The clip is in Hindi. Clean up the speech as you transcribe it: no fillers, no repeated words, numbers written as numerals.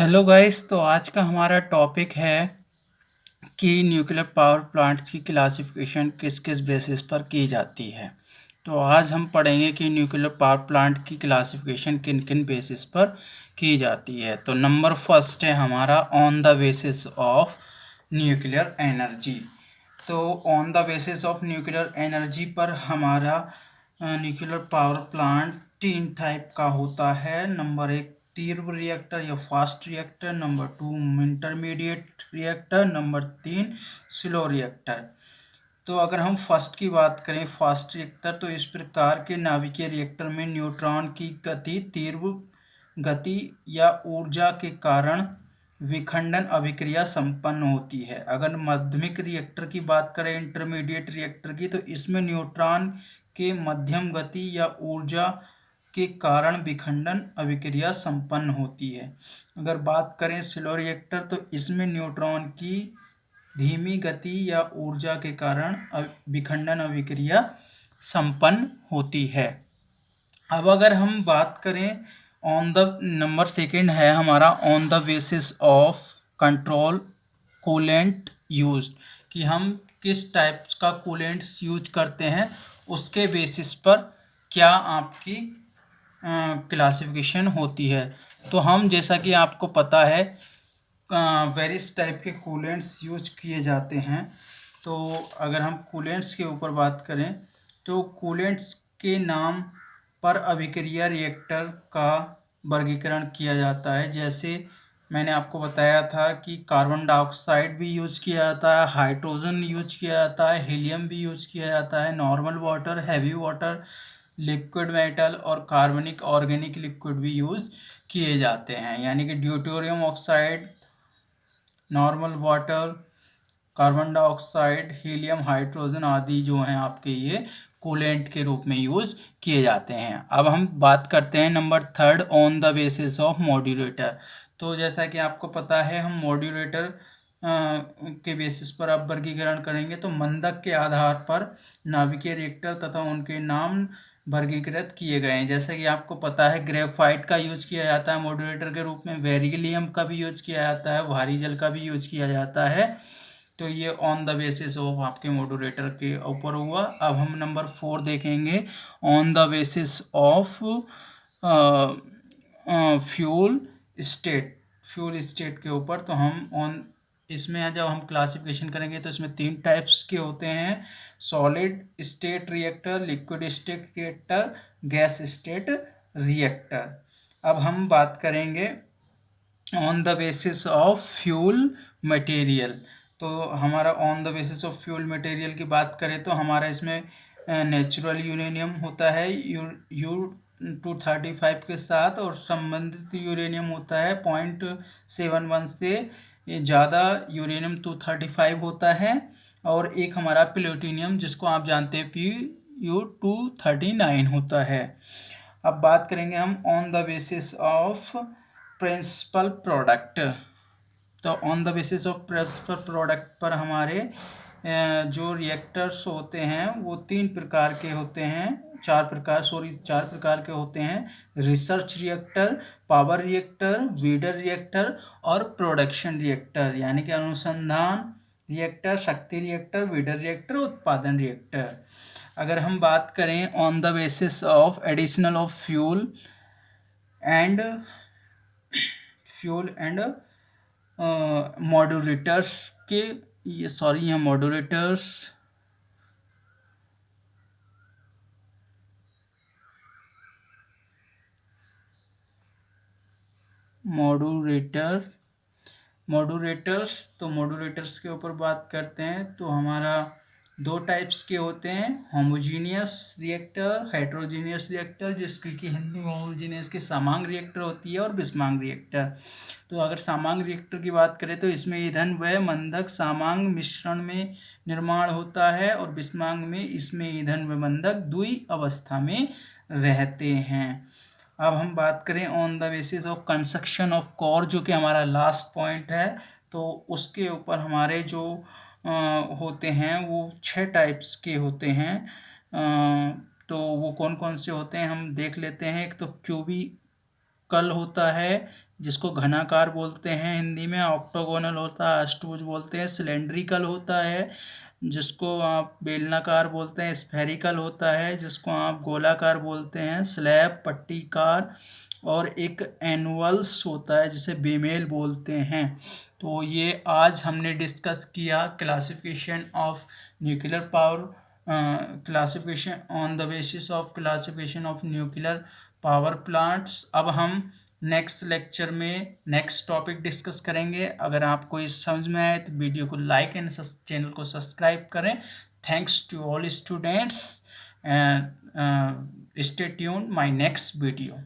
Hello guys. तो आज का हमारा टॉपिक है कि न्यूक्लियर पावर प्लांट्स की क्लासिफिकेशन किस किस बेसिस पर की जाती है। तो आज हम पढ़ेंगे कि न्यूक्लियर पावर प्लांट की क्लासिफिकेशन किन किन बेसिस पर की जाती है। तो नंबर फर्स्ट है हमारा on the basis of nuclear energy. तो on the basis of nuclear energy पर हमारा न्यूक्लियर पावर प्लांट तीन टाइप का होता है। नंबर एक तीव्र रिएक्टर या fast reactor, number two intermediate reactor, number तीन स्लो रिएक्टर। तो अगर हम फर्स्ट की बात करें फास्ट रिएक्टर, तो इस प्रकार के नाभिकीय रिएक्टर में न्यूट्रॉन की गति तीव्र गति या ऊर्जा के कारण विखंडन अभिक्रिया संपन्न होती है। अगर माध्यमिक रिएक्टर की बात करें इंटरमीडिएट रिएक्टर की, तो इसमें न्यूट्रॉन के मध्यम गति या ऊर्जा के कारण विखंडन अभिक्रिया संपन्न होती है। अगर बात करें स्लो रिएक्टर, तो इसमें न्यूट्रॉन की धीमी गति या ऊर्जा के कारण विखंडन अभिक्रिया संपन्न होती है। अब अगर हम बात करें ऑन द नंबर सेकंड है हमारा on the basis of control coolant use, कि हम किस टाइप का कूलेंट्स यूज करते हैं उसके बेसिस पर क्या आपकी क्लासिफिकेशन होती है। तो हम जैसा कि आपको पता है वेरियस टाइप के कूलेंट्स यूज किए जाते हैं। तो अगर हम कूलेंट्स के ऊपर बात करें तो कूलेंट्स के नाम पर अभिक्रिया रिएक्टर का वर्गीकरण किया जाता है। जैसे मैंने आपको बताया था कि कार्बन डाइऑक्साइड भी यूज किया जाता है, हाइड्रोजन यूज किया जाता है, हीलियम भी यूज किया जाता है, normal water, heavy water, liquid metal और कार्बनिक ऑर्गेनिक लिक्विड भी यूज किए जाते हैं। यानी कि deuterium oxide, normal water, carbon dioxide, helium, hydrogen आदि जो हैं आपके ये कूलेंट के रूप में यूज किए जाते हैं। अब हम बात करते हैं number third on the basis of modulator. तो जैसा कि आपको पता है हम मॉड्यूलेटर के बेसिस पर अब वर्गीकरण करेंगे। तो मंदक के आधार पर नाभिकीय रिएक्टर तथा उनके नाम वर्गीकृत किए गए हैं। जैसे कि आपको पता है ग्रेफाइट का यूज किया जाता है मॉड्यूलेटर के रूप में, बेरिलियम का भी यूज किया जाता है, भारी जल का भी यूज किया जाता है। तो ये ऑन द बेसिस ऑफ आपके मॉड्यूलेटर के ऊपर हुआ। अब हम नंबर फोर देखेंगे on the basis of fuel state. Fuel state के ऊपर तो हम ऑन इसमें जब हम क्लासिफिकेशन करेंगे तो इसमें तीन टाइप्स के होते हैं: solid state reactor, liquid state reactor, gas state reactor. अब हम बात करेंगे on the basis of fuel material. तो हमारा on the basis of fuel material की बात करें तो हमारा इसमें नेचुरल यूरेनियम होता है यू 235 के साथ, और संबंधित यूरेनियम होता है 0.71 से ज़्यादा यूरेनियम 235 होता है। और एक हमारा प्लूटोनियम जिसको आप जानते हैं Pu-239 होता है। अब बात करेंगे हम on the basis of principle product. तो on the basis of principle product पर हमारे जो रिएक्टर्स होते हैं वो तीन प्रकार के होते हैं, चार प्रकार के होते हैं: research reactor, power reactor, weeder reactor और प्रोडक्शन रिएक्टर। यानी कि अनुसंधान रिएक्टर, शक्ति रिएक्टर, वीडर रिएक्टर, उत्पादन रिएक्टर। अगर हम बात करें on the basis of additional of and fuel and modulators के, ये सॉरी यहाँ मॉड्यूलेटर्स तो मॉड्यूलेटर्स के ऊपर बात करते हैं तो हमारा दो टाइप्स के होते हैं: होमोजीनियस रिएक्टर, हेट्रोजीनियस रिएक्टर, जिसकी कि हिंदी में होमोजीनियस की समांग रिएक्टर होती है, और विषमांग रिएक्टर। तो अगर समांग रिएक्टर की बात करें तो इसमें ईंधन व मंदक समांग मिश्रण में निर्माण होता है, और विषमांग में इसमें ईंधन व मंदक द्वि अवस्था में रहते हैं। अब हम बात करें on the basis of construction of core, जो कि हमारा लास्ट पॉइंट है। तो उसके ऊपर हमारे जो होते हैं वो छह टाइप्स के होते हैं। तो वो कौन कौन से होते हैं हम देख लेते हैं। एक तो क्यूबिकल होता है, जिसको घनाकार बोलते हैं हिंदी में, ऑक्टोगोनल होता है, अष्टभुज बोलते हैं, सिलेंड्रिकल होता है जिसको आप बेलनाकार बोलते हैं, स्फेरिकल होता है जिसको आप गोलाकार बोलते हैं, स्लैब, पट्टीकार, और एक एनुअल्स होता है जिसे बेमेल बोलते हैं। तो ये आज हमने डिस्कस किया classification of nuclear power, classification on the basis of classification of nuclear power plants. अब हम नेक्स्ट लेक्चर में नेक्स्ट टॉपिक डिस्कस करेंगे। अगर आपको इस समझ में आए तो वीडियो को लाइक एंड चैनल को सब्सक्राइब करें। Thanks to all students, stay tuned my next video.